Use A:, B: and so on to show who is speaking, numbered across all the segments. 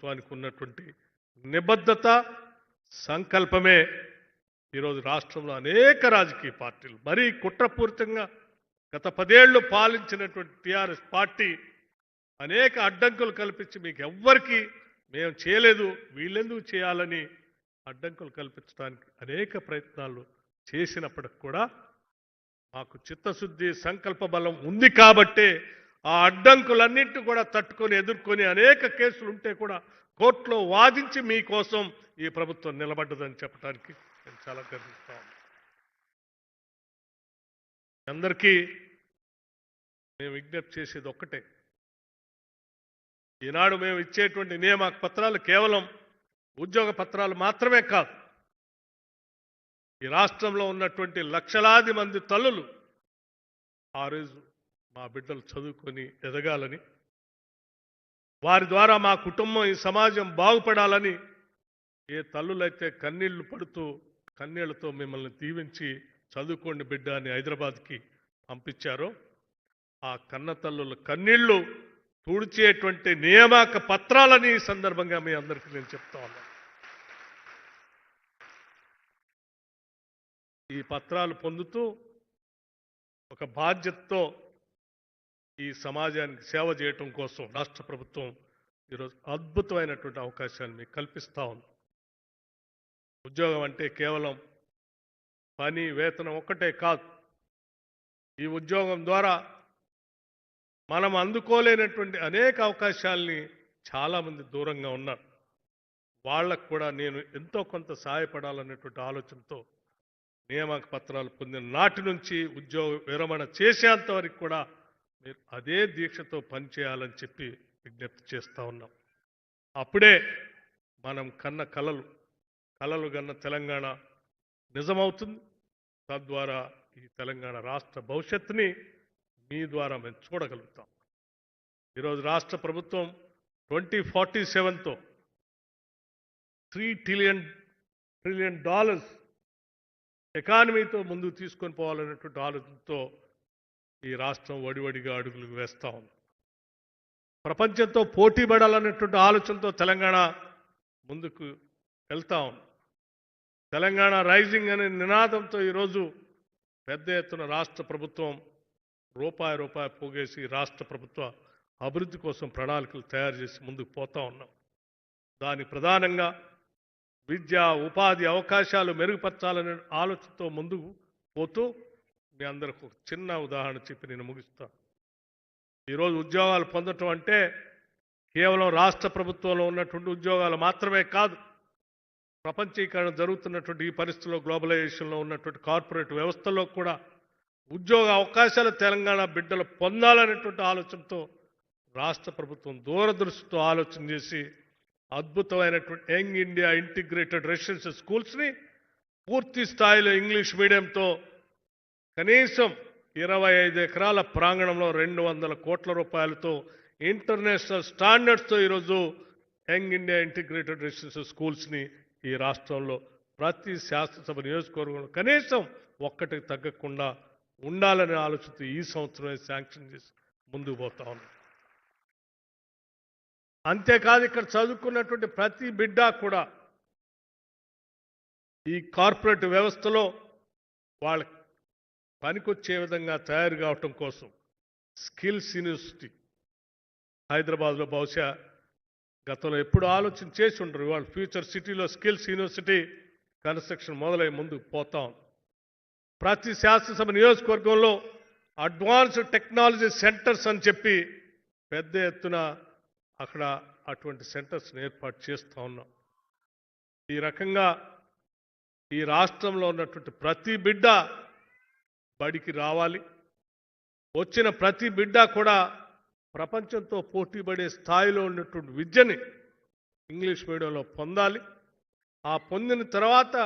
A: ప్రభుత్వానికి ఉన్నటువంటి నిబద్ధత సంకల్పమే ఈరోజు రాష్ట్రంలో అనేక రాజకీయ పార్టీలు మరీ కుట్రపూరితంగా గత 10 ఏళ్లు పాలించినటువంటి టీఆర్ఎస్ పార్టీ అనేక అడ్డంకులు కల్పించి మీకు ఎవ్వరికి మేము చేయలేదు వీళ్ళెందుకు చేయాలని అడ్డంకులు కల్పించడానికి అనేక ప్రయత్నాలు చేసినప్పటికి కూడా మాకు చిత్తశుద్ధి సంకల్ప బలం ఉంది కాబట్టే ఆ అడ్డంకులన్నింటినీ కూడా తట్టుకొని ఎదుర్కొని అనేక కేసులు ఉంటే కూడా కోర్టులో వాదించి మీకోసం ఈ ప్రభుత్వం నిలబడ్డదని చెప్పడానికి నేను చాలా గర్విస్తాను. అందరికీ మేము విజ్ఞప్తి చేసేది ఒక్కటే, ఈనాడు మేము ఇచ్చేటువంటి నియామక పత్రాలు కేవలం ఉద్యోగ పత్రాలు మాత్రమే కాదు. ఈ రాష్ట్రంలో ఉన్నటువంటి లక్షలాది మంది తల్లులు ఆ రోజు మా బిడ్డలు చదువుకొని ఎదగాలని, వారి ద్వారా మా కుటుంబం ఈ సమాజం బాగుపడాలని ఏ తల్లులైతే కన్నీళ్లు పడుతూ కన్నీళ్లతో మిమ్మల్ని దీవించి చదువుకోండి బిడ్డ అని హైదరాబాద్కి పంపించారో ఆ కన్న తల్లుల కన్నీళ్లు తుడిచేటువంటి నియామక పత్రాలని ఈ సందర్భంగా మీ అందరికీ నేను చెప్తా ఉన్నాను. ఈ పత్రాలు పొందుతూ ఒక బాధ్యతతో ఈ సమాజానికి సేవ చేయటం కోసం రాష్ట్ర ప్రభుత్వం ఈరోజు అద్భుతమైనటువంటి అవకాశాన్ని మీకు కల్పిస్తూ ఉంది. ఉద్యోగం అంటే కేవలం పని వేతనం ఒక్కటే కాదు. ఈ ఉద్యోగం ద్వారా మనం అందుకోలేనటువంటి అనేక అవకాశాలని చాలామంది దూరంగా ఉన్నారు. వాళ్ళకు కూడా నేను ఎంతో కొంత సహాయపడాలనేటువంటి ఆలోచనతో నియామక పత్రాలు పొందిన నాటి నుంచి ఉద్యోగ విరమణ చేసేంత వరకు కూడా మీరు అదే దీక్షతో పనిచేయాలని చెప్పి విజ్ఞప్తి చేస్తూ ఉన్నాం. అప్పుడే మనం కన్న కలలు కన్న తెలంగాణ నిజమవుతుంది. తద్వారా ఈ తెలంగాణ రాష్ట్ర భవిష్యత్తుని మీ ద్వారా మేము చూడగలుగుతాం. ఈరోజు రాష్ట్ర ప్రభుత్వం 2047తో $3 ట్రిలియన్ ఎకానమీతో ముందుకు తీసుకొని పోవాలనేటువంటి ఆలోచనతో ఈ రాష్ట్రం వడివడిగా అడుగులు వేస్తూ ఉంది. ప్రపంచంతో పోటీ పడాలనేటువంటి ఆలోచనతో తెలంగాణ ముందుకు వెళ్తా ఉంది. తెలంగాణ రైజింగ్ అనే నినాదంతో ఈరోజు పెద్ద ఎత్తున రాష్ట్ర ప్రభుత్వం రూపాయి పోగేసి రాష్ట్ర ప్రభుత్వ అభివృద్ధి కోసం ప్రణాళికలు తయారు చేసి ముందుకు పోతా ఉన్నాం. దాని ప్రధానంగా విద్య ఉపాధి అవకాశాలు మెరుగుపరచాలనే ఆలోచనతో ముందుకు పోతూ మీ అందరికి ఒక చిన్న ఉదాహరణ చెప్పి నేను ముగిస్తాను. ఈరోజు ఉద్యోగాలు పొందటం అంటే కేవలం రాష్ట్ర ప్రభుత్వంలో ఉన్నటువంటి ఉద్యోగాలు మాత్రమే కాదు. ప్రపంచీకరణ జరుగుతున్నటువంటి ఈ పరిస్థితుల్లో గ్లోబలైజేషన్లో ఉన్నటువంటి కార్పొరేట్ వ్యవస్థలో కూడా ఉద్యోగ అవకాశాలు తెలంగాణ బిడ్డలు పొందాలనేటువంటి ఆలోచనతో రాష్ట్ర ప్రభుత్వం దూరదృష్టితో ఆలోచన చేసి అద్భుతమైనటువంటి యంగ్ ఇండియా ఇంటిగ్రేటెడ్ రెసిడెన్షియల్ స్కూల్స్ని పూర్తి స్థాయిలో ఇంగ్లీష్ మీడియంతో కనీసం 25 ఎకరాల ప్రాంగణంలో 200 కోట్ల రూపాయలతో ఇంటర్నేషనల్ స్టాండర్డ్స్తో ఈరోజు యంగ్ ఇండియా ఇంటిగ్రేటెడ్ రెసిడెన్షియల్ స్కూల్స్ని ఈ రాష్ట్రంలో ప్రతి శాసనసభ నియోజకవర్గంలో కనీసం ఒక్కటికి తగ్గకుండా ఉండాలనే ఆలోచనతో ఈ సంవత్సరమే శాంక్షన్ చేసి ముందుకు పోతా ఉన్నాం. అంతేకాదు ఇక్కడ చదువుకున్నటువంటి ప్రతి బిడ్డ కూడా ఈ కార్పొరేట్ వ్యవస్థలో వాళ్ళ పనికొచ్చే విధంగా తయారు కావటం కోసం స్కిల్స్ యూనివర్సిటీ హైదరాబాద్లో బహుశా గతంలో ఎప్పుడు ఆలోచన చేసి ఉండరు. వాళ్ళ ఫ్యూచర్ సిటీలో స్కిల్స్ యూనివర్సిటీ కన్స్ట్రక్షన్ మొదలై ముందుకు పోతాం. ప్రతి శాసనసభ నియోజకవర్గంలో అడ్వాన్స్డ్ టెక్నాలజీ సెంటర్స్ అని చెప్పి పెద్ద ఎత్తున అక్కడ అటువంటి సెంటర్స్ని ఏర్పాటు చేస్తూ ఉన్నాం. ఈ రకంగా ఈ రాష్ట్రంలో ఉన్నటువంటి ప్రతి బిడ్డ బడికి రావాలి. వచ్చిన ప్రతి బిడ్డ కూడా ప్రపంచంతో పోటీపడే స్థాయిలో ఉన్నటువంటి విద్యని ఇంగ్లీష్ మీడియంలో పొందాలి. ఆ పొందిన తర్వాత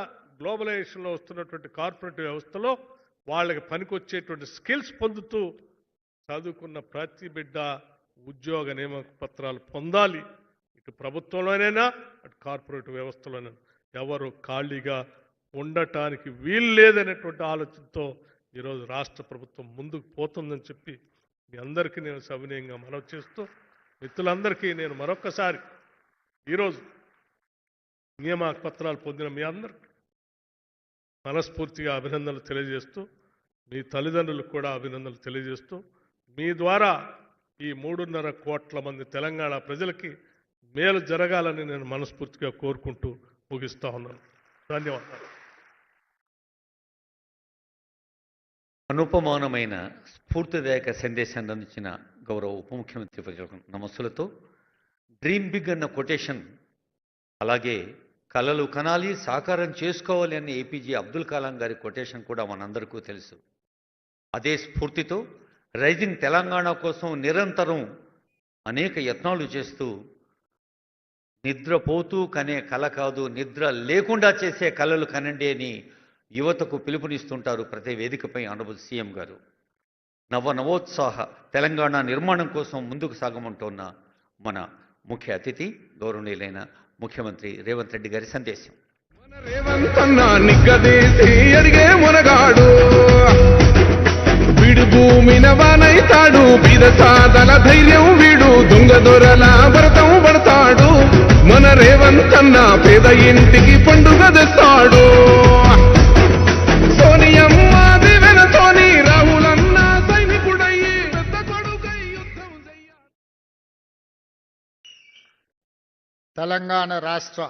A: గ్లోబలైజేషన్లో వస్తున్నటువంటి కార్పొరేట్ వ్యవస్థలో వాళ్ళకి పనికొచ్చేటువంటి స్కిల్స్ పొందుతూ చదువుకున్న ప్రతి బిడ్డ ఉద్యోగ నియామక పత్రాలు పొందాలి. ఇటు ప్రభుత్వంలోనైనా అటు కార్పొరేట్ వ్యవస్థలోనైనా ఎవరు ఖాళీగా ఉండటానికి వీలు లేదనేటువంటి ఆలోచనతో ఈరోజు రాష్ట్ర ప్రభుత్వం ముందుకు పోతుందని చెప్పి మీ అందరికీ నేను సవినయంగా మనవి చేస్తూ మిత్రులందరికీ నేను మరొక్కసారి ఈరోజు నియామక పత్రాలు పొందిన మీ అందరికీ మనస్ఫూర్తిగా అభినందనలు తెలియజేస్తూ, మీ తల్లిదండ్రులకు కూడా అభినందనలు తెలియజేస్తూ, మీ ద్వారా ఈ 3.5 కోట్ల మంది తెలంగాణ ప్రజలకి మేలు జరగాలని నేను మనస్ఫూర్తిగా కోరుకుంటూ ముగిస్తా ఉన్నాను. ధన్యవాదాలు.
B: అనుపమానమైన స్ఫూర్తిదాయక సందేశాన్ని అందించిన గౌరవ ఉప ముఖ్యమంత్రి ప్రజలకు నమస్సులతో డ్రీమ్ బిగ్ అన్న కొటేషన్, అలాగే కలలు కనాలి సాకారం చేసుకోవాలి అనే ఏపీజే అబ్దుల్ కలాం గారి కొటేషన్ కూడా మనందరికీ తెలుసు. అదే స్ఫూర్తితో రైజింగ్ తెలంగాణ కోసం నిరంతరం అనేక యత్నాలు చేస్తూ నిద్రపోతూ కనే కల కాదు, నిద్ర లేకుండా చేసే కలలు కనండి అని యువతకు పిలుపునిస్తుంటారు ప్రతి వేదికపై ఆనరబుల్ సీఎం గారు. నవోత్సాహ తెలంగాణ నిర్మాణం కోసం ముందుకు సాగమంటున్న మన ముఖ్య అతిథి గౌరవనీయులైన ముఖ్యమంత్రి రేవంత్ రెడ్డి గారి సందేశం.
C: వీడు భూమిన వానైతాడు, బీద సాదల ధైర్యం వీడు, దొంగ దొరల భరతం పడతాడు. మన రేవంతన్న పేద ఇంటికి పండుగ తెస్తాడు. సోనియమ్మ దివెనతోని రాహులన్న సైనికుడయ్యి పెద్ద కొడుకై యుద్ధం చెయ్యాలి.
D: తెలంగాణ రాష్ట్ర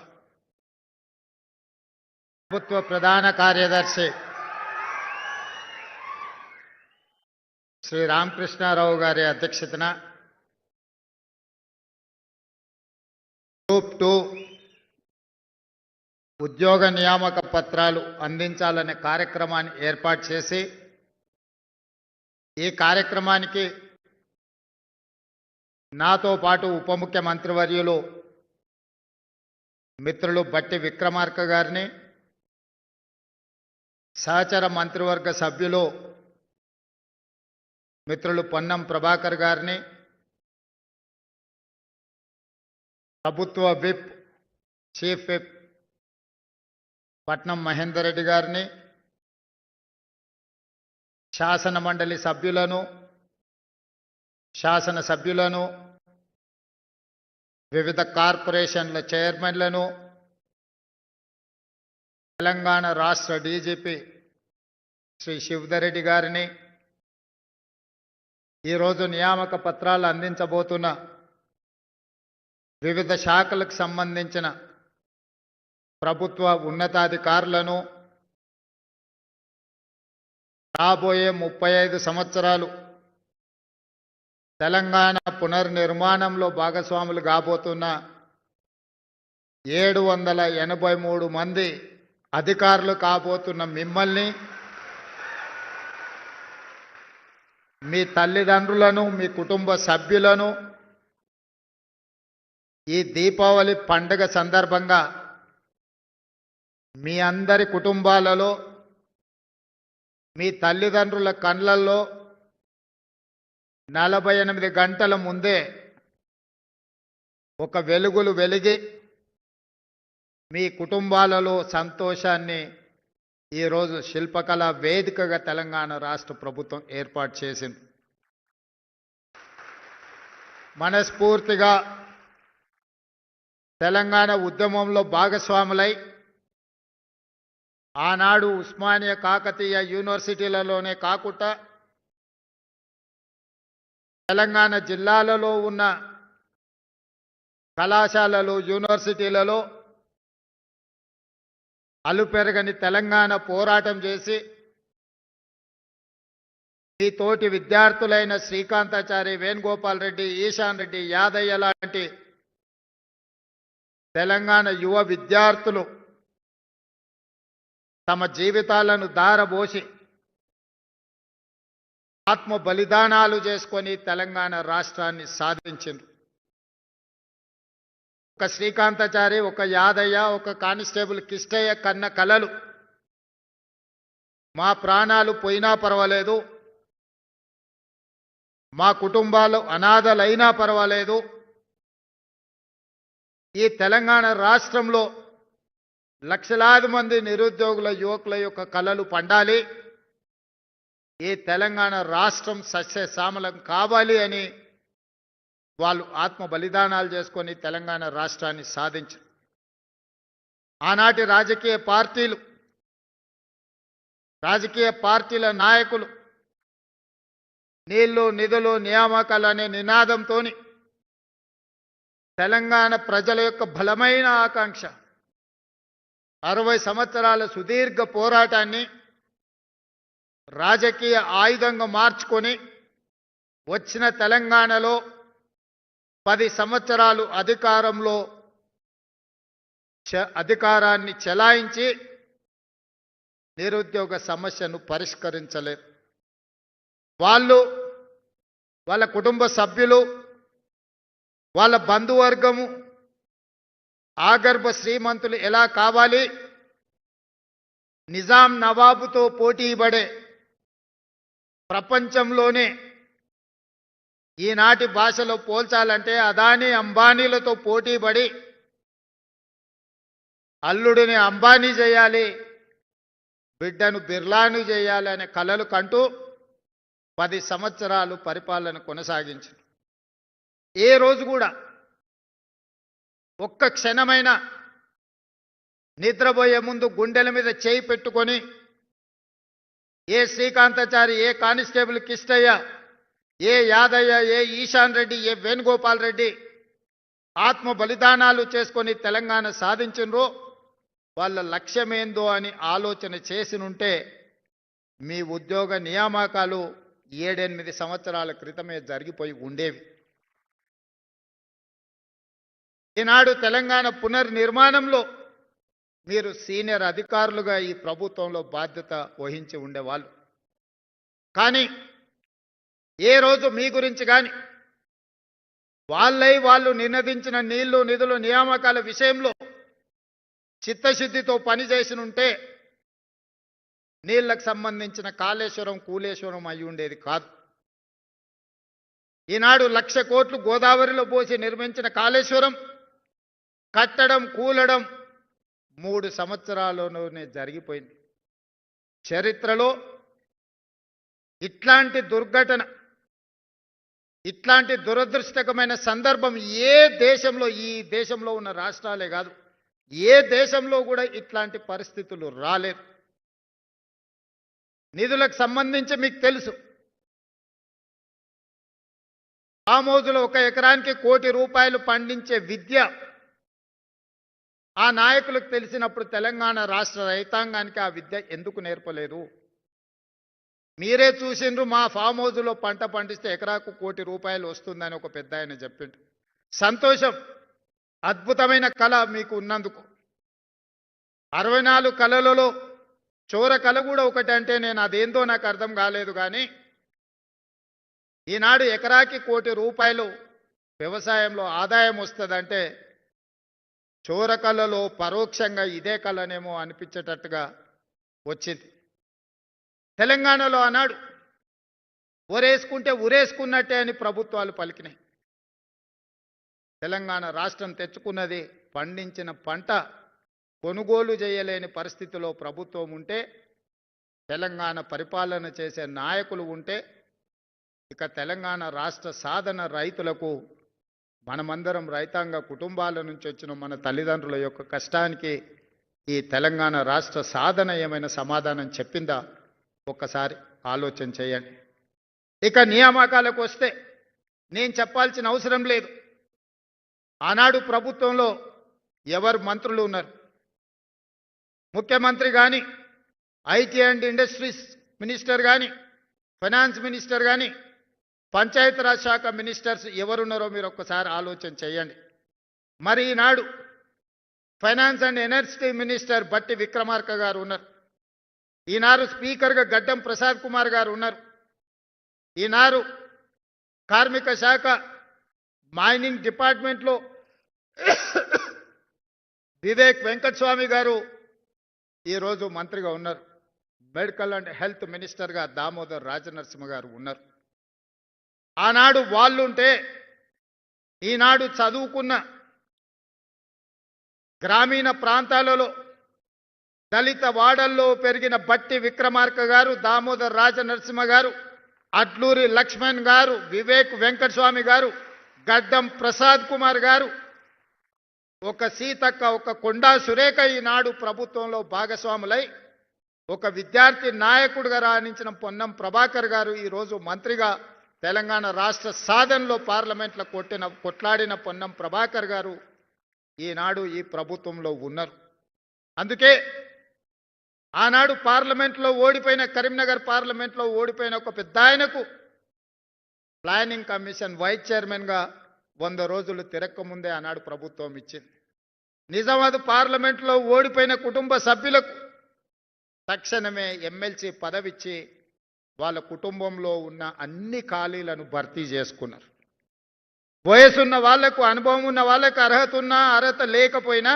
D: ప్రభుత్వ ప్రధాన కార్యదర్శి శ్రీ రామకృష్ణారావు గారి అధ్యక్షతన గ్రూప్ 2 ఉద్యోగ నియామక పత్రాలు అందించాలనే కార్యక్రమాన్ని ఏర్పాటు చేసి, ఈ కార్యక్రమానికి నాతో పాటు ఉప ముఖ్యమంత్రివర్యులు మిత్రులు బట్టి విక్రమార్క గారిని, సహచర మంత్రివర్గ సభ్యులు మిత్రులు పొన్నం ప్రభాకర్ గారిని, ప్రభుత్వ విప్ చీఫ్ విప్ పట్నం మహేందర్ రెడ్డి గారిని, శాసన మండలి సభ్యులను, శాసన సభ్యులను, వివిధ కార్పొరేషన్ల చైర్మన్లను, తెలంగాణ రాష్ట్ర డీజీపీ శ్రీ శివధర్ రెడ్డి గారిని, ఈరోజు నియామక పత్రాలు అందించబోతున్న వివిధ శాఖలకు సంబంధించిన ప్రభుత్వ ఉన్నతాధికారులను, రాబోయే 35 సంవత్సరాలు తెలంగాణ పునర్నిర్మాణంలో భాగస్వాములు కాబోతున్న 783 మంది అధికారులు కాబోతున్న మిమ్మల్ని, మీ తల్లిదండ్రులను, మీ కుటుంబ సభ్యులను ఈ దీపావళి పండుగ సందర్భంగా మీ అందరి కుటుంబాలలో, మీ తల్లిదండ్రుల కళ్ళల్లో 48 గంటల ముందే ఒక వెలుగులు వెలిగి మీ కుటుంబాలలో సంతోషాన్ని ఈరోజు శిల్పకళ వేదికగా తెలంగాణ రాష్ట్ర ప్రభుత్వం ఏర్పాటు చేసింది. మనస్ఫూర్తిగా తెలంగాణ ఉద్యమంలో భాగస్వాములై ఆనాడు ఉస్మానియా కాకతీయ యూనివర్సిటీలలోనే కాకుండా తెలంగాణ జిల్లాలలో ఉన్న కళాశాలలు, యూనివర్సిటీలలో అలుపెరగని తెలంగాణ పోరాటం చేసి ఈ తోటి విద్యార్థులైన శ్రీకాంతాచారి, వేణుగోపాల్ రెడ్డి, ఈశాన్ రెడ్డి, యాదయ్య లాంటి తెలంగాణ యువ విద్యార్థులు తమ జీవితాలను దారబోసి ఆత్మ బలిదానాలు చేసుకొని తెలంగాణ రాష్ట్రాన్ని సాధించింది. ఒక శ్రీకాంతాచారి, ఒక యాదయ్య, ఒక కానిస్టేబుల్ కిష్టయ్య కన్న కలలు మా ప్రాణాలు పోయినా పర్వాలేదు, మా కుటుంబాలు అనాథలైనా పర్వాలేదు, ఈ తెలంగాణ రాష్ట్రంలో లక్షలాది మంది నిరుద్యోగుల యువకుల యొక్క కలలు పండాలి, ఈ తెలంగాణ రాష్ట్రం సస్యశ్యామలం కావాలి అని వాళ్ళు ఆత్మ బలిదానాలు చేసుకొని తెలంగాణ రాష్ట్రాన్ని సాధించారు. ఆనాటి రాజకీయ పార్టీల నాయకులు నీళ్లు నిధులు నియామకాలు అనే నినాదంతో తెలంగాణ ప్రజల యొక్క బలమైన ఆకాంక్ష 60 సంవత్సరాల సుదీర్ఘ పోరాటాన్ని రాజకీయ ఆయుధంగా మార్చుకొని వచ్చిన తెలంగాణలో 10 సంవత్సరాలు అధికారాన్ని చెలాయించి నిరుద్యోగ సమస్యను పరిష్కరించలేరు. వాళ్ళు, వాళ్ళ కుటుంబ సభ్యులు, వాళ్ళ బంధువర్గము ఆగర్భ శ్రీమంతులు ఎలా కావాలి, నిజాం నవాబుతో పోటీ పడే ప్రపంచంలోనే ఈనాటి భాషలో పోల్చాలంటే అదానీ అంబానీలతో పోటీపడి అల్లుడిని అంబానీ చేయాలి, బిడ్డను బిర్లాను చేయాలి అనే కలలు కంటూ 10 సంవత్సరాలు పరిపాలన కొనసాగించారు. ఏ రోజు కూడా ఒక్క క్షణమైన నిద్రపోయే ముందు గుండెల మీద చేయి పెట్టుకొని ఏ శ్రీకాంతాచారి, ఏ కానిస్టేబుల్ కిష్టయ్య, ఏ యాదయ్య, ఏ ఈశాన్ రెడ్డి, ఏ వేణుగోపాల్ రెడ్డి ఆత్మ బలిదానాలు చేసుకొని తెలంగాణ సాధించినరో వాళ్ళ లక్ష్యమేందో అని ఆలోచన చేసినుంటే మీ ఉద్యోగ నియామకాలు 7-8 సంవత్సరాల క్రితమే జరిగిపోయి ఉండేవి. ఈనాడు తెలంగాణ పునర్నిర్మాణంలో మీరు సీనియర్ అధికారులుగా ఈ ప్రభుత్వంలో బాధ్యత వహించి ఉండేవాళ్ళు. కానీ ఏ రోజు మీ గురించి కానీ వాళ్ళు నినదించిన నీళ్లు నిధులు నియామకాల విషయంలో చిత్తశుద్ధితో పనిచేసి ఉంటే నీళ్లకు సంబంధించిన కాళేశ్వరం కూలేశ్వరం అయి ఉండేది కాదు. ఈనాడు 1,00,000 కోట్లు గోదావరిలో పోసి నిర్మించిన కాళేశ్వరం కట్టడం కూలడం 3 సంవత్సరాల్లోనే జరిగిపోయింది. చరిత్రలో ఇట్లాంటి దుర్ఘటన, ఇట్లాంటి దురదృష్టకరమైన సందర్భం ఏ దేశంలో, ఈ దేశంలో ఉన్న రాష్ట్రాలే కాదు, ఏ దేశంలో కూడా ఇట్లాంటి పరిస్థితులు రాలేదు. నిధులకు సంబంధించి మీకు తెలుసు, ఆమోదులో 1 ఎకరానికి ₹1 కోటి పండించే విద్య ఆ నాయకులకు తెలిసినప్పుడు తెలంగాణ రాష్ట్ర రైతాంగానికి ఆ విద్య ఎందుకు నేర్పలేదు? మీరే చూసిండ్రు, మా ఫామ్ హౌస్లో పంట పండిస్తే ఎకరాకు ₹1 కోటి వస్తుందని ఒక పెద్ద ఆయన చెప్పిండు. సంతోషం, అద్భుతమైన కళ మీకు ఉన్నందుకు. 64 కళలలో చోర కళ కూడా ఒకటి అంటే నేను అదేందో నాకు అర్థం కాలేదు. కానీ ఈనాడు ఎకరాకి ₹1 కోటి వ్యవసాయంలో ఆదాయం వస్తుందంటే చోర కళలో పరోక్షంగా ఇదే కళనేమో అనిపించేటట్టుగా వచ్చింది. తెలంగాణలో ఆనాడు ఒరేసుకుంటే ఉరేసుకున్నట్టే అని ప్రభుత్వాలు పలికినాయి. తెలంగాణ రాష్ట్రం తెచ్చుకున్నది పండించిన పంట కొనుగోలు చేయలేని పరిస్థితిలో ప్రభుత్వం ఉంటే, తెలంగాణ పరిపాలన చేసే నాయకులు ఉంటే, ఇక తెలంగాణ రాష్ట్ర సాధన రైతులకు మనమందరం రైతాంగ కుటుంబాల నుంచి వచ్చిన మన తల్లిదండ్రుల యొక్క కష్టానికి ఈ తెలంగాణ రాష్ట్ర సాధన ఏమైనా సమాధానం చెప్పిందా? ఒక్కసారి ఆలోచన చేయండి. ఇక నియామకాలకు వస్తే నేను చెప్పాల్సిన అవసరం లేదు. ఆనాడు ప్రభుత్వంలో ఎవరు మంత్రులు ఉన్నారు? ముఖ్యమంత్రి కానీ, ఐటీ అండ్ ఇండస్ట్రీస్ మినిస్టర్ కానీ, ఫైనాన్స్ మినిస్టర్ కానీ, పంచాయతీరాజ్ శాఖ మినిస్టర్స్ ఎవరున్నారో మీరు ఒక్కసారి ఆలోచన చేయండి. మరి ఈనాడు ఫైనాన్స్ అండ్ ఎనర్జీ మినిస్టర్ బట్టి విక్రమార్క గారు ఉన్నారు. ఈనాడు స్పీకర్గా గడ్డం ప్రసాద్ కుమార్ గారు ఉన్నారు. ఈనాడు కార్మిక శాఖ మైనింగ్ డిపార్ట్మెంట్లో వివేక్ వెంకటస్వామి గారు ఈరోజు మంత్రిగా ఉన్నారు. మెడికల్ అండ్ హెల్త్ మినిస్టర్గా దామోదర్ రాజనరసింహ గారు ఉన్నారు. ఆనాడు వాళ్ళుంటే ఈనాడు చదువుకున్న గ్రామీణ ప్రాంతాలలో దళిత వాడల్లో పెరిగిన బట్టి విక్రమార్క గారు, దామోదర్ రాజనరసింహ గారు, అడ్లూరి లక్ష్మణ్ గారు, వివేక్ వెంకటస్వామి గారు, గడ్డం ప్రసాద్ కుమార్ గారు, ఒక సీతక్క, ఒక కొండా సురేఖ ఈనాడు ప్రభుత్వంలో భాగస్వాములై ఒక విద్యార్థి నాయకుడిగా రాణించిన పొన్నం ప్రభాకర్ గారు ఈరోజు మంత్రిగా తెలంగాణ రాష్ట్ర సాధనలో పార్లమెంట్లో కొట్లాడిన పొన్నం ప్రభాకర్ గారు ఈనాడు ఈ ప్రభుత్వంలో ఉన్నారు. అందుకే ఆనాడు పార్లమెంట్లో ఓడిపోయిన, కరీంనగర్ పార్లమెంట్లో ఓడిపోయిన ఒక పెద్ద ఆయనకు ప్లానింగ్ కమిషన్ వైస్ చైర్మన్గా 100 రోజులు తిరక్కముందే ఆనాడు ప్రభుత్వం ఇచ్చింది. నిజామాబాద్ పార్లమెంట్లో ఓడిపోయిన కుటుంబ సభ్యులకు తక్షణమే ఎమ్మెల్సీ పదవిచ్చి వాళ్ళ కుటుంబంలో ఉన్న అన్ని ఖాళీలను భర్తీ చేసుకున్నారు. వయసున్న వాళ్లకు, అనుభవం ఉన్న వాళ్ళకు, అర్హత ఉన్నా అర్హత లేకపోయినా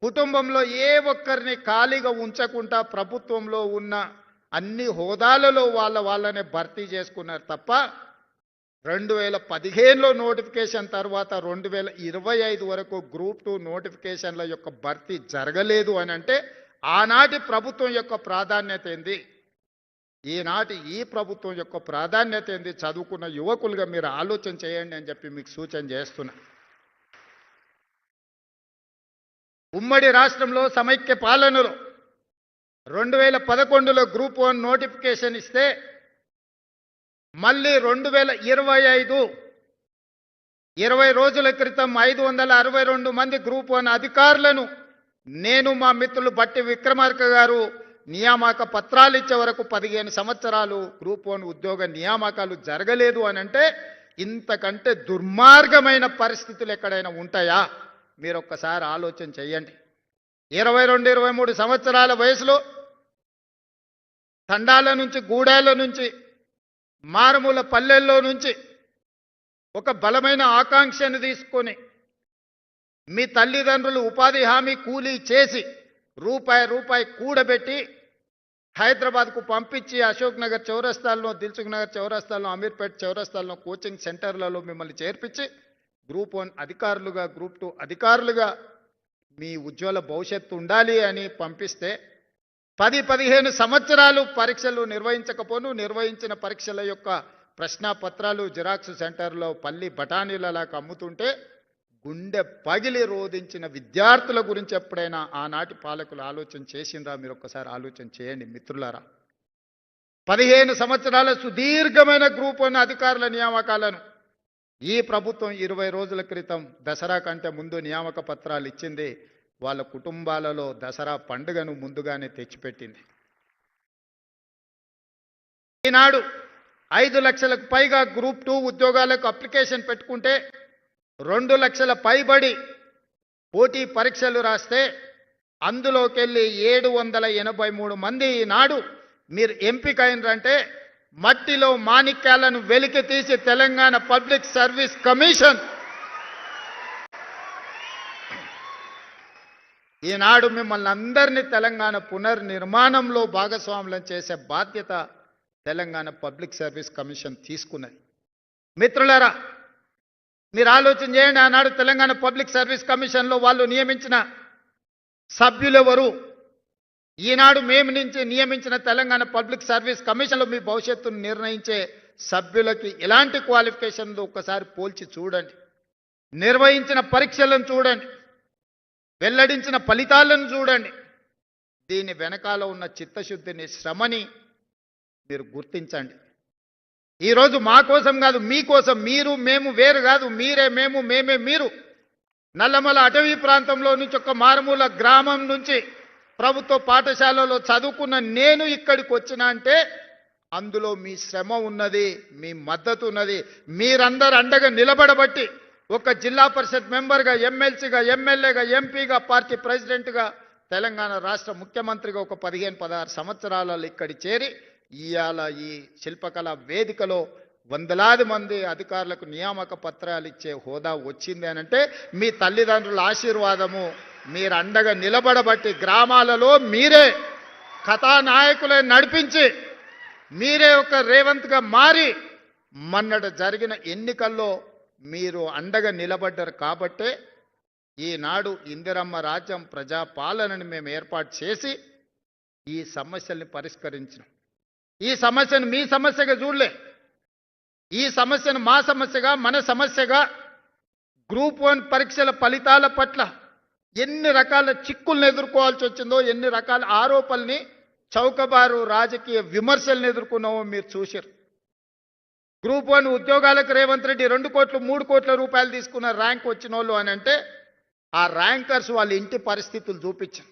D: కుటుంబంలో ఏ ఒక్కరిని ఖాళీగా ఉంచకుండా ప్రభుత్వంలో ఉన్న అన్ని హోదాలలో వాళ్ళనే భర్తీ చేసుకున్నారు తప్ప 2015లో నోటిఫికేషన్ తర్వాత 2025 వరకు గ్రూప్ 2 నోటిఫికేషన్ల యొక్క భర్తీ జరగలేదు అని అంటే ఆనాటి ప్రభుత్వం యొక్క ప్రాధాన్యత ఏంది, ఈనాటి ఈ ప్రభుత్వం యొక్క ప్రాధాన్యత ఏంది, చదువుకున్న యువకులుగా మీరు ఆలోచన చేయండి అని చెప్పి మీకు సూచన చేస్తున్నా. ఉమ్మడి రాష్ట్రంలో సమైక్య పాలనలో 2011లో గ్రూప్ 1 నోటిఫికేషన్ ఇస్తే మళ్ళీ 2025 20 రోజుల క్రితం 562 మంది గ్రూప్ 1 అధికారులను నేను, మా మిత్రులు బట్టి విక్రమార్క గారు నియామక పత్రాలు ఇచ్చే వరకు 15 సంవత్సరాలు గ్రూప్ 1 ఉద్యోగ నియామకాలు జరగలేదు అని అంటే ఇంతకంటే దుర్మార్గమైన పరిస్థితులు ఎక్కడైనా ఉంటాయా? మీరు ఒక్కసారి ఆలోచన చేయండి. 22-23 సంవత్సరాల వయసులో తండాల నుంచి, గూడాల నుంచి, మారుమూల పల్లెల్లో నుంచి ఒక బలమైన ఆకాంక్షను తీసుకొని మీ తల్లిదండ్రులు ఉపాధి హామీ కూలీ చేసి రూపాయి కూడబెట్టి హైదరాబాద్కు పంపించి అశోక్ నగర్ చౌరస్తాల్లో, దిల్సుఖ్ నగర్ చౌరస్తాల్లో, అమీర్పేట్ చౌరస్తాల్లో కోచింగ్ సెంటర్లలో మిమ్మల్ని చేర్పించి గ్రూప్ 1 అధికారులుగా, గ్రూప్ 2 అధికారులుగా మీ ఉజ్వల భవిష్యత్తు ఉండాలి అని పంపిస్తే 10-15 సంవత్సరాలు పరీక్షలు నిర్వహించకపోను, నిర్వహించిన పరీక్షల యొక్క ప్రశ్నాపత్రాలు జిరాక్స్ సెంటర్లో పల్లి బఠానీలలాగా అమ్ముతుంటే గుండె పగిలి రోధించిన విద్యార్థుల గురించి ఎప్పుడైనా ఆనాటి పాలకులు ఆలోచన చేసిండ్రా? మీరు ఒక్కసారి ఆలోచన చేయండి మిత్రులారా. 15 సంవత్సరాల సుదీర్ఘమైన గ్రూప్ 1 అధికారుల నియామకాలను ఈ ప్రభుత్వం 20 రోజుల క్రితం దసరా కంటే ముందు నియామక పత్రాలు ఇచ్చింది. వాళ్ళ కుటుంబాలలో దసరా పండుగను ముందుగానే తెచ్చిపెట్టింది. ఈనాడు 5 లక్షలకు పైగా గ్రూప్ 2 ఉద్యోగాలకు అప్లికేషన్ పెట్టుకుంటే 2 లక్షల పైబడి పోటీ పరీక్షలు రాస్తే అందులోకెళ్ళి 783 మంది ఈనాడు మీరు ఎంపిక అయినరంటే మట్టిలో మాణిక్యాలను వెలికి తీసి తెలంగాణ పబ్లిక్ సర్వీస్ కమిషన్ ఈనాడు మిమ్మల్ని అందరినీ తెలంగాణ పునర్నిర్మాణంలో భాగస్వాములను చేసే బాధ్యత తెలంగాణ పబ్లిక్ సర్వీస్ కమిషన్ తీసుకున్నది. మిత్రులారా, మీరు ఆలోచన చేయండి. ఆనాడు తెలంగాణ పబ్లిక్ సర్వీస్ కమిషన్లో వాళ్ళు నియమించిన సభ్యులెవరు? ఈనాడు మేము నుంచి నియమించిన తెలంగాణ పబ్లిక్ సర్వీస్ కమిషన్లో మీ భవిష్యత్తును నిర్ణయించే సభ్యులకి ఎలాంటి క్వాలిఫికేషన్లు ఒక్కసారి పోల్చి చూడండి. నిర్వహించిన పరీక్షలను చూడండి, వెల్లడించిన ఫలితాలను చూడండి. దీని వెనకాల ఉన్న చిత్తశుద్ధిని, శ్రమని మీరు గుర్తించండి. ఈరోజు మా కోసం కాదు, మీకోసం. మీరు మేము వేరు కాదు, మీరే మేము, మేమే మీరు. నల్లమల అటవీ ప్రాంతంలో నుంచి ఒక మారుమూల గ్రామం నుంచి ప్రభుత్వ పాఠశాలలో చదువుకున్న నేను ఇక్కడికి వచ్చినా అంటే అందులో మీ శ్రమ ఉన్నది, మీ మద్దతు ఉన్నది. మీరందరూ అండగా నిలబడబట్టి ఒక జిల్లా పరిషత్ మెంబర్గా, ఎమ్మెల్సీగా, ఎమ్మెల్యేగా, ఎంపీగా, పార్టీ ప్రెసిడెంట్గా, తెలంగాణ రాష్ట్ర ముఖ్యమంత్రిగా ఒక 15-16 సంవత్సరాలలో ఇక్కడి చేరి ఇవాళ ఈ శిల్పకళ వేదికలో వందలాది మంది అధికారులకు నియామక పత్రాలు ఇచ్చే హోదా వచ్చింది అనంటే మీ తల్లిదండ్రుల ఆశీర్వాదము, మీరు అండగా నిలబడబట్టి గ్రామాలలో మీరే కథానాయకులే నడిపించి మీరే ఒక రేవంత్గా మారి మొన్నట జరిగిన ఎన్నికల్లో మీరు అండగా నిలబడ్డారు. కాబట్టే ఈనాడు ఇందిరమ్మ రాజ్యం ప్రజాపాలనని మేము ఏర్పాటు చేసి ఈ సమస్యల్ని పరిష్కరించినాం. ఈ సమస్యను మీ సమస్యగా చూడలే. ఈ సమస్యను మా సమస్యగా, మన సమస్యగా, గ్రూప్ 1 పరీక్షల ఫలితాల పట్ల ఎన్ని రకాల చిక్కులను ఎదుర్కోవాల్సి వచ్చిందో, ఎన్ని రకాల ఆరోపణల్ని, చౌకబారు రాజకీయ విమర్శలను ఎదుర్కొన్నామో మీరు చూశారు. గ్రూప్ 1 ఉద్యోగాలకు రేవంత్ రెడ్డి 2 కోట్లు 3 కోట్ల రూపాయలు తీసుకున్న ర్యాంక్ వచ్చిన వాళ్ళు అని అంటే ఆ ర్యాంకర్స్ వాళ్ళ ఇంటి పరిస్థితులు చూపించారు.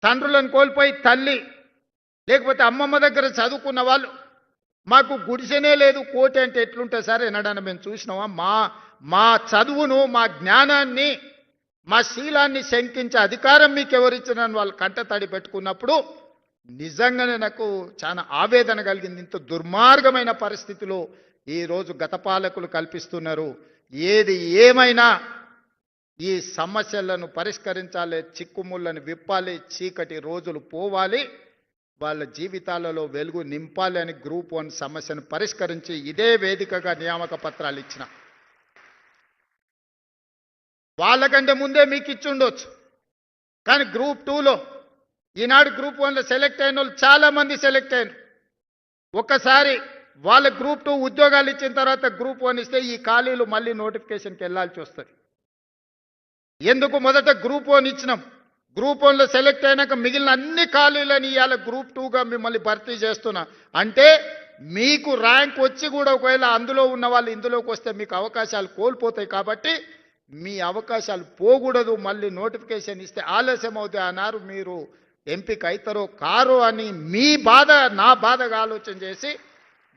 D: తండ్రులను కోల్పోయి తల్లి లేకపోతే అమ్మమ్మ దగ్గర చదువుకున్న వాళ్ళు మాకు గుడిసెనే లేదు, కోటి అంటే ఎట్లుంటుంది సార్ ఎన్నడన్నా మేము చూసినామా? మా చదువును, మా జ్ఞానాన్ని, మా శీలాన్ని శంకించే అధికారం మీకు ఎవరిచ్చినని వాళ్ళు కంటతడి పెట్టుకున్నప్పుడు నిజంగానే నాకు చాలా ఆవేదన కలిగింది. ఇంత దుర్మార్గమైన పరిస్థితిలో ఈరోజు గత పాలకులు కల్పిస్తున్నారు. ఏది ఏమైనా ఈ సమస్యలను పరిష్కరించాలి, చిక్కుముళ్ళను విప్పాలి, చీకటి రోజులు పోవాలి, వాళ్ళ జీవితాలలో వెలుగు నింపాలి అని గ్రూప్ 1 సమస్యను పరిష్కరించి ఇదే వేదికగా నియామక పత్రాలు ఇచ్చిన. వాళ్ళకంటే ముందే మీకు ఇచ్చి ఉండొచ్చు. కానీ గ్రూప్ 2లో ఈనాడు గ్రూప్ 1లో సెలెక్ట్ అయిన వాళ్ళు చాలా మంది సెలెక్ట్ అయినారు. ఒక్కసారి వాళ్ళ గ్రూప్ 2 ఉద్యోగాలు ఇచ్చిన తర్వాత గ్రూప్ 1 ఇస్తే ఈ ఖాళీలు మళ్ళీ నోటిఫికేషన్కి వెళ్ళాల్సి వస్తుంది. ఎందుకు మొదట గ్రూప్ 1 ఇచ్చినాం, గ్రూప్ 1లో సెలెక్ట్ అయినాక మిగిలిన అన్ని ఖాళీలను ఇవాళ గ్రూప్ 2గా మిమ్మల్ని భర్తీ చేస్తున్నా అంటే మీకు ర్యాంక్ వచ్చి కూడా ఒకవేళ అందులో ఉన్న వాళ్ళు ఇందులోకి వస్తే మీకు అవకాశాలు కోల్పోతాయి. కాబట్టి మీ అవకాశాలు పోకూడదు, మళ్ళీ నోటిఫికేషన్ ఇస్తే ఆలస్యం అవుతాయి అన్నారు. మీరు ఎంపిక అవుతారో కారో అని మీ బాధ నా బాధగా ఆలోచన చేసి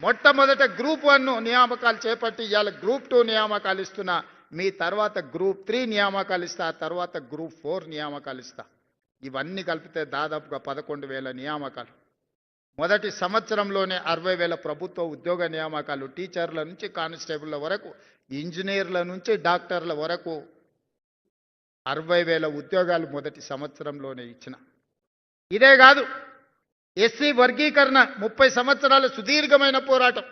D: మొట్టమొదట గ్రూప్ 1 నియామకాలు చేపట్టి ఇవాళ గ్రూప్ 2 నియామకాలు ఇస్తున్నా. మీ తర్వాత గ్రూప్ 3 నియామకాలు ఇస్తా, ఆ తర్వాత గ్రూప్ 4 నియామకాలు ఇస్తా. ఇవన్నీ కలిపితే దాదాపుగా 11,000 నియామకాలు. మొదటి సంవత్సరంలోనే 60,000 ప్రభుత్వ ఉద్యోగ నియామకాలు, టీచర్ల నుంచి కానిస్టేబుల్ల వరకు, ఇంజనీర్ల నుంచి డాక్టర్ల వరకు 60,000 ఉద్యోగాలు మొదటి సంవత్సరంలోనే ఇచ్చిన. ఇదే కాదు, ఎస్సీ వర్గీకరణ 30 సంవత్సరాల సుదీర్ఘమైన పోరాటం,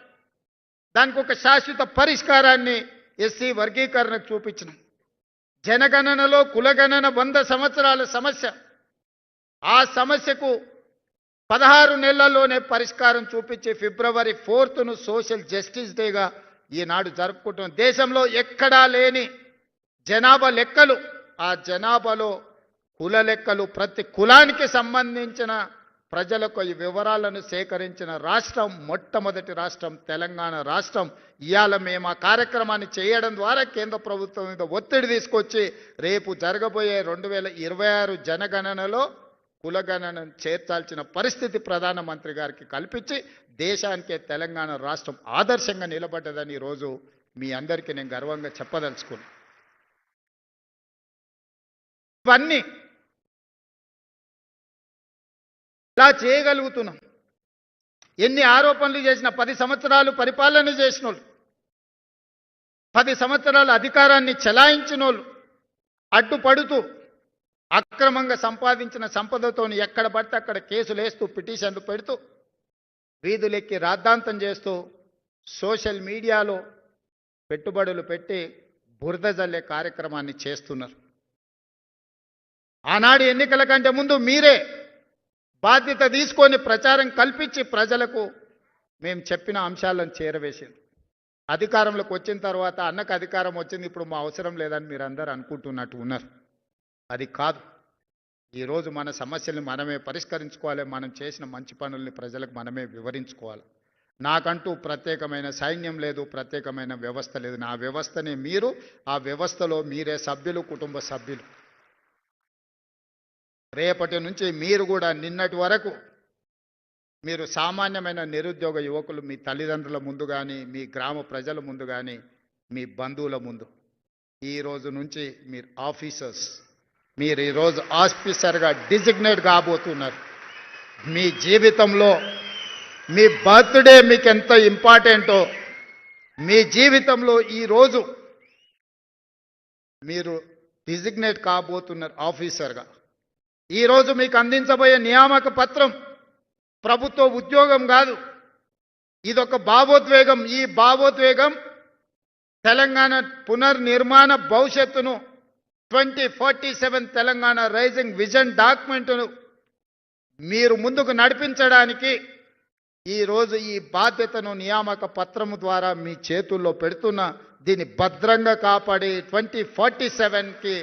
D: దానికి ఒక శాశ్వత పరిష్కారాన్ని ఎస్సీ వర్గీకరణకు చూపించినాం. జనగణనలో కులగణన 100 సంవత్సరాల సమస్య, ఆ సమస్యకు 16 నెలల్లోనే పరిష్కారం చూపించి ఫిబ్రవరి 4ను సోషల్ జస్టిస్ డేగా ఈనాడు జరుపుకుంటున్నాం. దేశంలో ఎక్కడా లేని జనాభా లెక్కలు, ఆ జనాభాలో కుల లెక్కలు, ప్రతి కులానికి సంబంధించిన ప్రజలకు ఈ వివరాలను సేకరించిన రాష్ట్రం మొట్టమొదటి రాష్ట్రం తెలంగాణ రాష్ట్రం. ఇవాళ మేము ఆ కార్యక్రమాన్ని చేయడం ద్వారా కేంద్ర ప్రభుత్వం మీద ఒత్తిడి తీసుకొచ్చి రేపు జరగబోయే 2026 జనగణనలో కులగణనను చేర్చాల్సిన పరిస్థితి ప్రధానమంత్రి గారికి కల్పించి దేశానికే తెలంగాణ రాష్ట్రం ఆదర్శంగా నిలబడ్డదని ఈరోజు మీ అందరికీ నేను గర్వంగా చెప్పదలుచుకున్నాను. ఇవన్నీ ఇలా చేయగలుగుతున్నాం. ఎన్ని ఆరోపణలు చేసిన 10 సంవత్సరాలు పరిపాలన చేసిన వాళ్ళు, 10 సంవత్సరాల అధికారాన్ని చెలాయించిన వాళ్ళు అడ్డుపడుతూ అక్రమంగా సంపాదించిన సంపదతోని ఎక్కడ పడితే అక్కడ కేసులు వేస్తూ పిటిషన్లు పెడుతూ వీధులెక్కి రాద్ధాంతం చేస్తూ సోషల్ మీడియాలో పెట్టుబడులు పెట్టి బురద జల్లే కార్యక్రమాన్ని చేస్తున్నారు. ఆనాడు ఎన్నికల కంటే ముందు మీరే బాధ్యత తీసుకొని ప్రచారం కల్పించి ప్రజలకు మేము చెప్పిన అంశాలను చేరవేసింది. అధికారంలోకి వచ్చిన తర్వాత అన్నకు అధికారం వచ్చింది, ఇప్పుడు మా అవసరం లేదని మీరు అందరూ అనుకుంటున్నట్టు ఉన్నారు. అది కాదు. ఈరోజు మన సమస్యల్ని మనమే పరిష్కరించుకోవాలి, మనం చేసిన మంచి పనుల్ని ప్రజలకు మనమే వివరించుకోవాలి. నాకంటూ ప్రత్యేకమైన సైన్యం లేదు, ప్రత్యేకమైన వ్యవస్థ లేదు. నా వ్యవస్థనే మీరు, ఆ వ్యవస్థలో మీరే సభ్యులు, కుటుంబ సభ్యులు. రేపటి నుంచి మీరు కూడా నిన్నటి వరకు మీరు సామాన్యమైన నిరుద్యోగ యువకులు మీ తల్లిదండ్రుల ముందు కానీ, మీ గ్రామ ప్రజల ముందు కానీ, మీ బంధువుల ముందు ఈ రోజు నుంచి మీరు ఆఫీసర్స్, మీరు ఈరోజు ఆఫీసర్గా డిజిగ్నేట్ కాబోతున్నారు. మీ జీవితంలో మీ బర్త్డే మీకు ఎంత ఇంపార్టెంటో, మీ జీవితంలో ఈరోజు మీరు డిజిగ్నేట్ కాబోతున్నారు ఆఫీసర్గా. ఈరోజు మీకు అందించబోయే నియామక పత్రం ప్రభుత్వ ఉద్యోగం కాదు, ఇదొక భావోద్వేగం. ఈ భావోద్వేగం తెలంగాణ పునర్నిర్మాణ భవిష్యత్తును 2047 తెలంగాణ రైజింగ్ విజన్ డాక్యుమెంట్ను మీరు ముందుకు నడిపించడానికి ఈరోజు ఈ బాధ్యతను నియామక పత్రము ద్వారా మీ చేతుల్లో పెడుతున్న దీన్ని భద్రంగా కాపాడి 2047కి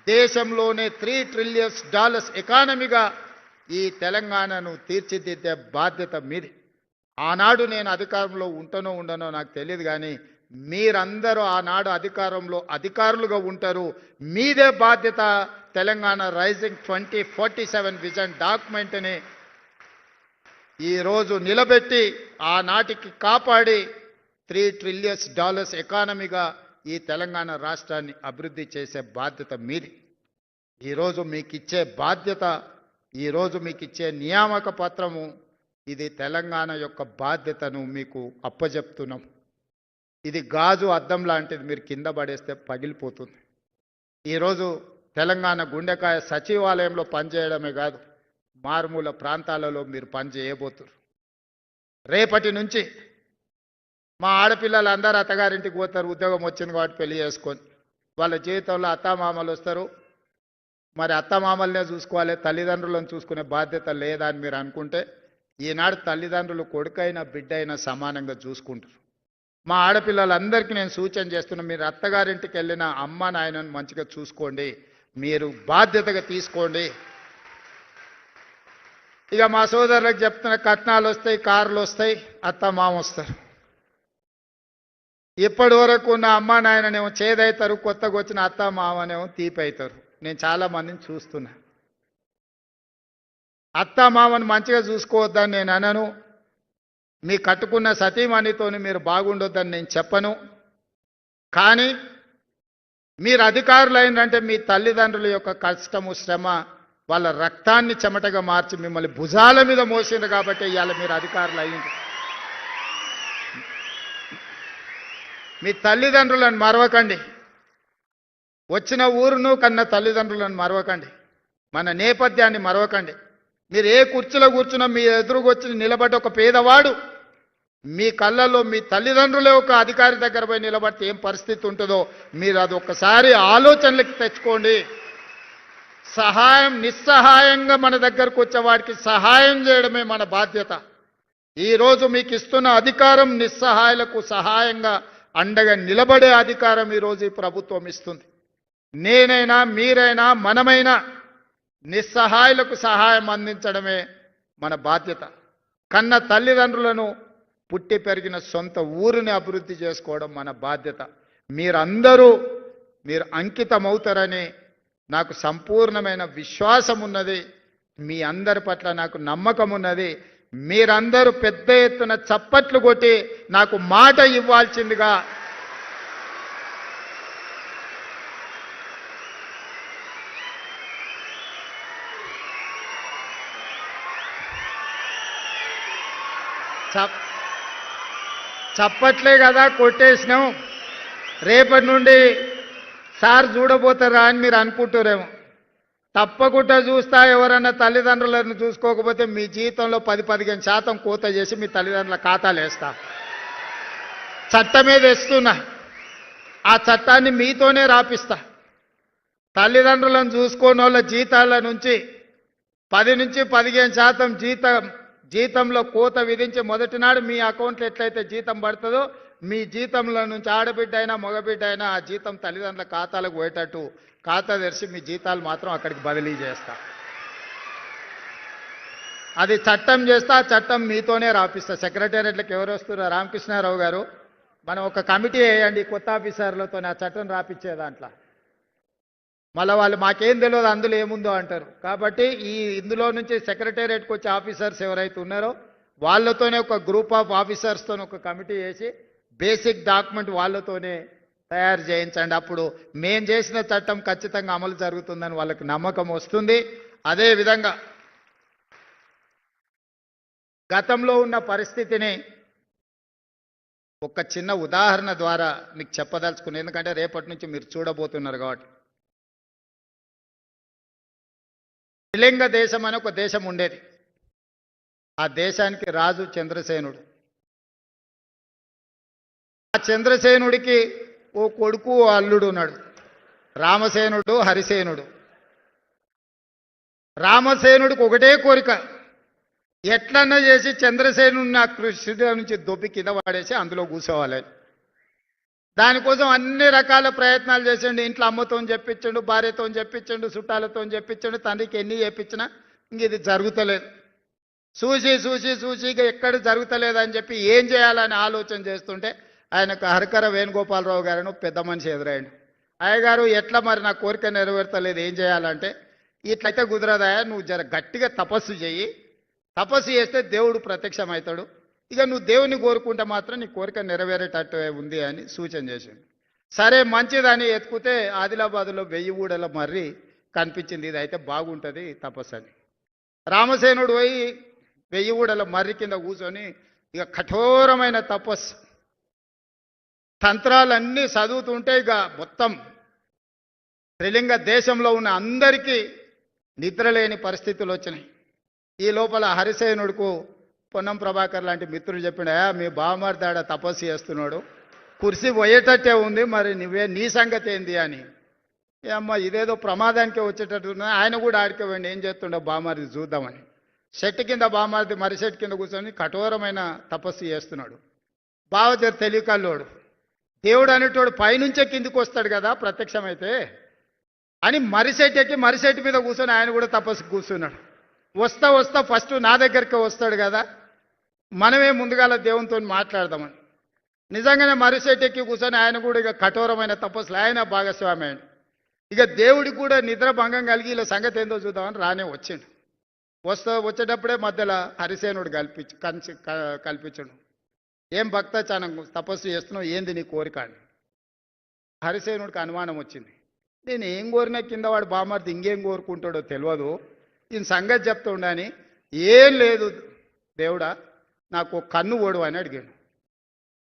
D: దేశంలోనే $3 ట్రిలియన్ ఎకానమీగా ఈ తెలంగాణను తీర్చిదిద్దే బాధ్యత మీది. ఆనాడు నేను అధికారంలో ఉంటానో ఉండనో నాకు తెలియదు, కానీ మీరందరూ ఆనాడు అధికారులుగా ఉంటారు. మీదే బాధ్యత తెలంగాణ రైజింగ్ 2047 విజన్ డాక్యుమెంట్ని ఈరోజు నిలబెట్టి ఆనాటికి కాపాడి $3 ట్రిలియన్ ఎకానమీగా ఈ తెలంగాణ రాష్ట్రాన్ని అభివృద్ధి చేసే బాధ్యత మీది. ఈరోజు మీకు ఇచ్చే బాధ్యత, ఈరోజు మీకు ఇచ్చే నియామక పత్రము, ఇది తెలంగాణ యొక్క బాధ్యతను మీకు అప్పజెప్తున్నాం. ఇది గాజు అద్దం లాంటిది, మీరు కింద పడేస్తే పగిలిపోతుంది. ఈరోజు తెలంగాణ గుండెకాయ సచివాలయంలో పనిచేయడమే కాదు, మారుమూల ప్రాంతాలలో మీరు పనిచేయబోతున్నారు. రేపటి నుంచి మా ఆడపిల్లలు అందరూ అత్తగారింటికి పోతారు, ఉద్యోగం వచ్చింది కాబట్టి పెళ్లి చేసుకొని. వాళ్ళ జీవితంలో అత్తామామలు వస్తారు. మరి అత్తమామలనే చూసుకోవాలి, తల్లిదండ్రులను చూసుకునే బాధ్యత లేదా అని మీరు అనుకుంటే, ఈనాడు తల్లిదండ్రులు కొడుకైనా బిడ్డైనా సమానంగా చూసుకుంటారు. మా ఆడపిల్లలందరికీ నేను సూచన చేస్తున్నా, మీరు అత్తగారింటికి వెళ్ళిన అమ్మ నాయనను మంచిగా చూసుకోండి, మీరు బాధ్యతగా తీసుకోండి. ఇక మా సోదరులకు చెప్తున్న, కట్నాలు వస్తాయి, కార్లు వస్తాయి, అత్త మామ వస్తారు. ఇప్పటి వరకు ఉన్న అమ్మ నాయననేమో చేదవుతారు, కొత్తగా వచ్చిన అత్త మామనేమో తీపి అవుతారు. నేను చాలా మందిని చూస్తున్నా. అత్త మామను మంచిగా చూసుకోవద్దని నేను అనను, మీ కట్టుకున్న సతీమణితోని మీరు బాగుండొద్దని నేను చెప్పను. కానీ మీరు అధికారులు అయినంటే మీ తల్లిదండ్రుల యొక్క కష్టము శ్రమ, వాళ్ళ రక్తాన్ని చెమటగా మార్చి మిమ్మల్ని భుజాల మీద మోసింది కాబట్టి ఇవాళ మీరు అధికారులు అయ్యింది. మీ తల్లిదండ్రులను మరవకండి, వచ్చిన ఊరును కన్న తల్లిదండ్రులను మరవకండి, మన నేపథ్యాన్ని మరవకండి. మీరు ఏ కుర్చీలో కూర్చున్నా మీ ఎదురుకు వచ్చి నిలబడ్డ ఒక పేదవాడు మీ కళ్ళల్లో మీ తల్లిదండ్రులే ఒక అధికారి దగ్గర పోయి నిలబడితే ఏం పరిస్థితి ఉంటుందో మీరు అది ఒక్కసారి ఆలోచనలకు తెచ్చుకోండి. నిస్సహాయంగా మన దగ్గరకు వచ్చేవాడికి సహాయం చేయడమే మన బాధ్యత. ఈరోజు మీకు ఇస్తున్న అధికారం నిస్సహాయులకు సహాయంగా అండగా నిలబడే అధికారం ఈరోజు ఈ ప్రభుత్వం ఇస్తుంది. నేనైనా మీరైనా మనమైనా నిస్సహాయులకు సహాయం అందించడమే మన బాధ్యత. కన్న తల్లిదండ్రులను, పుట్టి పెరిగిన సొంత ఊరిని అభివృద్ధి చేసుకోవడం మన బాధ్యత. మీరు అంకితమవుతారని నాకు సంపూర్ణమైన విశ్వాసం ఉన్నది. మీ అందరి పట్ల నాకు నమ్మకం ఉన్నది. మీరందరూ పెద్ద ఎత్తున చప్పట్లు కొట్టి నాకు మాట ఇవ్వాల్సిందిగా చప్పట్లే కదా కొట్టేసినాం. రేపటి నుండి సార్ చూడబోతారా అని మీరు అనుకుంటారేమో. తప్పకుండా చూస్తా. ఎవరన్నా తల్లిదండ్రులను చూసుకోకపోతే మీ జీవితంలో 10-15% కోత చేసి మీ తల్లిదండ్రుల ఖాతాలు వేస్తా. చట్టమే తెస్తున్నా, ఆ చట్టాన్ని మీతోనే రాపిస్తా. తల్లిదండ్రులను చూసుకోని వాళ్ళ జీతాల నుంచి 10-15% జీతంలో కోత విధించి మొదటి నాడు మీ అకౌంట్లో ఎట్లయితే జీతం పడుతుందో మీ జీతంలో నుంచి ఆడబిడ్డ అయినా మగబిడ్డ అయినా ఆ జీతం తల్లిదండ్రుల ఖాతాలకు పోయేటట్టు ఖాతా తెరిచి మీ జీతాలు మాత్రం అక్కడికి బదిలీ చేస్తా. అది చట్టం చేస్తా, ఆ చట్టం మీతోనే రాపిస్తా. సెక్రటేరియట్లకు ఎవరు వస్తున్నారు? రామకృష్ణారావు గారు, మనం ఒక కమిటీ వేయండి కొత్త ఆఫీసర్లతో ఆ చట్టం రాపిచ్చే దాంట్లో. మళ్ళీ వాళ్ళు మాకేం తెలియదు అందులో ఏముందో అంటారు. కాబట్టి ఇందులో నుంచి సెక్రటేరియట్కి వచ్చే ఆఫీసర్స్ ఎవరైతే ఉన్నారో వాళ్ళతోనే ఒక గ్రూప్ ఆఫ్ ఆఫీసర్స్తో ఒక కమిటీ వేసి బేసిక్ డాక్యుమెంట్ వాళ్ళతోనే తయారు చేయించండి. అప్పుడు మేం చేసిన చట్టం ఖచ్చితంగా అమలు జరుగుతుందని వాళ్ళకి నమ్మకం వస్తుంది. అదేవిధంగా గతంలో ఉన్న పరిస్థితిని ఒక చిన్న ఉదాహరణ ద్వారా మీకు చెప్పదలుచుకున్నాను. ఎందుకంటే రేపటి నుంచి మీరు చూడబోతున్నారు కాబట్టి. త్రిలింగ దేశం అని ఒక దేశం ఉండేది. ఆ దేశానికి రాజు చంద్రసేనుడు. ఆ చంద్రసేనుడికి ఓ కొడుకు ఓ అల్లుడు ఉన్నాడు, రామసేనుడు హరిసేనుడు. రామసేనుడికి ఒకటే కోరిక, ఎట్లన్నా చేసి చంద్రసేను నా కృషిలో నుంచి దొబ్బి కింద పడేసి అందులో కూర్చోవాలి. దానికోసం అన్ని రకాల ప్రయత్నాలు చేసిండు. ఇంట్లో అమ్మతో చెప్పించండు, భార్యతో చెప్పించండు, చుట్టాలతో చెప్పించండు, తండ్రికి ఎన్ని చెప్పించినా ఇంక ఇది జరుగుతలేదు. చూసి చూసి చూసి ఇక ఎక్కడ జరుగుతలేదని చెప్పి ఏం చేయాలని ఆలోచన చేస్తుంటే ఆయనకు హరికర వేణుగోపాలరావు గారిని పెద్ద మనిషి ఎదురైండు. అయ్యగారు ఎట్లా మరి నా కోరిక నెరవేర్తలేదు, ఏం చేయాలంటే ఇట్లయితే కుదరదాయా, నువ్వు జర గట్టిగా తపస్సు చెయ్యి, తపస్సు చేస్తే దేవుడు ప్రత్యక్షమవుతాడు, ఇక నువ్వు దేవుని కోరుకుంటే మాత్రం నీ కోరిక నెరవేరేటట్టు ఉంది అని సూచన చేసిండు. సరే మంచిదని ఎత్తుకుతే ఆదిలాబాద్లో 1000 ఊడల మర్రి కనిపించింది. ఇది అయితే బాగుంటుంది తపస్సు అని. రామసేనుడు పోయి 1000 ఊడల మర్రి కింద కూర్చొని ఇక కఠోరమైన తపస్సు తంత్రాలన్నీ చదువుతుంటే ఇక మొత్తం త్రిలింగ దేశంలో ఉన్న అందరికీ నిద్రలేని పరిస్థితులు వచ్చినాయి. ఈ లోపల హరిసేనుడుకు పొన్నం ప్రభాకర్ లాంటి మిత్రులు చెప్పిన మీ బావమర్దాడ తపస్సు చేస్తున్నాడు, కుర్చీ పోయేటట్టే ఉంది, మరి నీ సంగతి ఏంది అని. అమ్మ ఇదేదో ప్రమాదానికే వచ్చేటట్టున్నా ఆయన కూడా ఆడిపోయింది, ఏం చేస్తుండో బామారిది చూద్దామని. చెట్టు కింద బామారిది మర్రి చెట్టు కింద కూర్చొని కఠోరమైన తపస్సు చేస్తున్నాడు. బావ జర తెలియకల్లోడు, దేవుడు అనేటోడు పైనుంచే కిందికి వస్తాడు కదా ప్రత్యక్షమైతే అని మర్రిచెట్టు ఎక్కి మర్రిచెట్టు మీద కూర్చొని ఆయన కూడా తపస్సు కూర్చున్నాడు. వస్తా వస్తా ఫస్ట్ నా దగ్గరికి వస్తాడు కదా, మనమే ముందుగాల దేవునితో మాట్లాడదామని. నిజంగానే మర్రిచెట్టు ఎక్కి కూర్చొని ఆయన కూడా ఇక కఠోరమైన తపస్సులు ఆయన భాగస్వామి అయ్యాడు. ఇక దేవుడికి కూడా నిద్ర భంగం కలిగి ఇలా సంగతి ఏందో చూద్దామని రానే వచ్చిండు. వచ్చేటప్పుడే మధ్యలో హరిసేనుడు కల్పించడు. ఏం భక్త చాలా తపస్సు చేస్తున్నావు, ఏంది నీ కోరిక అని. హరిసేనుడికి అనుమానం వచ్చింది. నేను ఏం కోరినా కింద వాడు బామర్ది ఇంకేం కోరుకుంటాడో తెలియదు, ఈయన సంగతి చెప్తుండని. ఏం లేదు దేవుడా, నాకు కన్ను ఓడు అని అడిగాడు.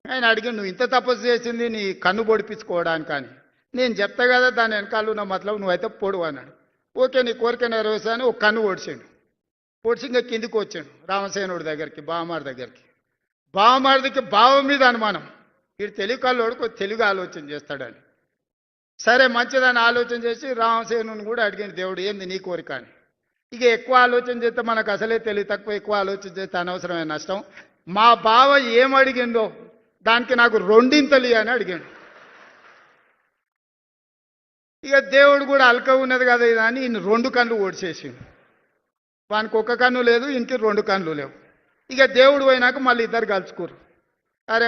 D: ఆయన అడిగాడు, నువ్వు ఇంత తపస్సు చేసింది నీ కన్ను పొడిపించుకోవడానికి అని. నేను చెప్తా కదా దాని వెనకాల ఉన్న మతలబు, నువ్వైతే పొడువు అన్నాడు. ఓకే నీ కోరిక నెరవేర్చాను. ఒక కన్ను ఓడిచాడు. పొడిచి ఇంకా కిందికి వచ్చాడు రామసేనుడి దగ్గరికి, బావమారి దగ్గరికి. బావమారిదికి బావ మీద అనుమానం, వీడు తెలుగు కల్లోడు తెలుగు ఆలోచన చేస్తాడని. సరే మంచిదని ఆలోచన చేసి రామసేనుని కూడా అడిగింది దేవుడు, ఏంది నీ కోరిక అని. ఇక ఎక్కువ ఆలోచన చేస్తే మనకు అసలే తెలివి తక్కువ, ఎక్కువ ఆలోచన చేస్తే అనవసరమైన నష్టం. మా బావ ఏం అడిగిందో దానికి నాకు 2 అని అడిగాడు. ఇక దేవుడు కూడా అల్క ఉన్నది కదా ఇది అని ఈయన 2 కళ్ళు ఓడిచేసిండు. వానికి 1 కన్ను లేదు, ఇంటికి 2 కళ్ళు లేవు. ఇక దేవుడు పోయినాక మళ్ళీ ఇద్దరు కలుసుకురు. అరే